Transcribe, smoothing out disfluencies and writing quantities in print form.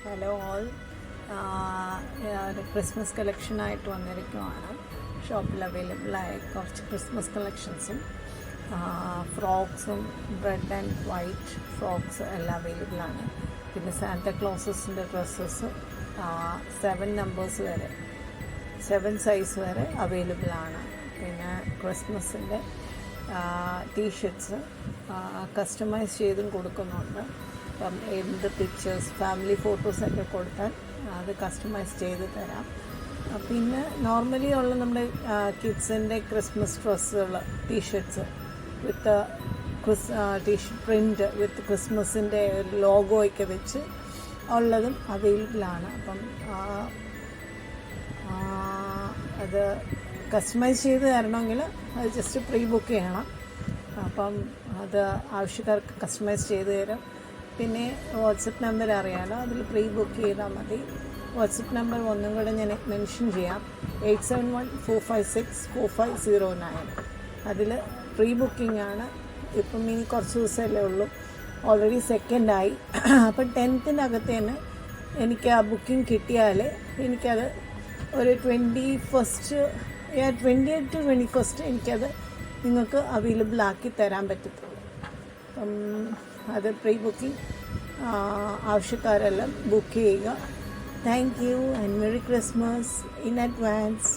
Hello all. Christmas കളക്ഷനായിട്ട് വന്നിരിക്കുവാണ്. ഷോപ്പിൽ അവൈലബിളായ കുറച്ച് ക്രിസ്മസ് കളക്ഷൻസും ഫ്രോക്സും റെഡ് ആൻഡ് വൈറ്റ് ഫ്രോക്സ് എല്ലാം അവൈലബിളാണ്. പിന്നെ സാന്താക്ലോസിൻ്റെ ഡ്രസ്സസ് 7 നമ്പേഴ്സ് വരെ 7 സൈസ് വരെ അവൈലബിളാണ്. പിന്നെ ക്രിസ്മസിൻ്റെ ടീഷർട്ട്സ് കസ്റ്റമൈസ് ചെയ്തും കൊടുക്കുന്നുണ്ട്. അപ്പം എന്ത് പിക്ചേഴ്സ് ഫാമിലി ഫോട്ടോസൊക്കെ കൊടുത്താൽ അത് കസ്റ്റമൈസ് ചെയ്ത് തരാം. പിന്നെ നോർമലി ഉള്ള നമ്മുടെ കിഡ്സിൻ്റെ ക്രിസ്മസ് ഡ്രസ്സുകൾ ടീഷർട്ട്സ് വിത്ത് ടീഷർട്ട് പ്രിൻ്റ് വിത്ത് ക്രിസ്മസിൻ്റെ ലോഗോയൊക്കെ വെച്ച് ഉള്ളതും അവൈലബിളാണ്. അപ്പം അത് കസ്റ്റമൈസ് ചെയ്ത് തരണമെങ്കിൽ അത് ജസ്റ്റ് പ്രീ ബുക്ക് ചെയ്യണം. അപ്പം അത് ആവശ്യക്കാർക്ക് കസ്റ്റമൈസ് ചെയ്ത് തരും. പിന്നെ വാട്സപ്പ് നമ്പർ അറിയാമല്ലോ, അതിൽ പ്രീ ബുക്ക് ചെയ്താൽ മതി. വാട്സപ്പ് നമ്പർ ഒന്നും കൂടെ ഞാൻ മെൻഷൻ ചെയ്യാം, 8714564509. അതിൽ പ്രീ ബുക്കിംഗ് ആണ്. ഇപ്പം ഇനി കുറച്ച് ദിവസമല്ലേ ഉള്ളൂ, ഓൾറെഡി 2nd ആയി. അപ്പം 10th തന്നെ എനിക്ക് ആ ബുക്കിംഗ് കിട്ടിയാൽ എനിക്കത് ഒരു 20th to 21st എനിക്കത് നിങ്ങൾക്ക് അവൈലബിൾ ആക്കി തരാൻ പറ്റത്തുള്ളൂ. അപ്പം അത് പ്രീ ബുക്കിംഗ് ആവശ്യക്കാരെല്ലാം ബുക്ക് ചെയ്യുക. Thank you and merry Christmas in advance.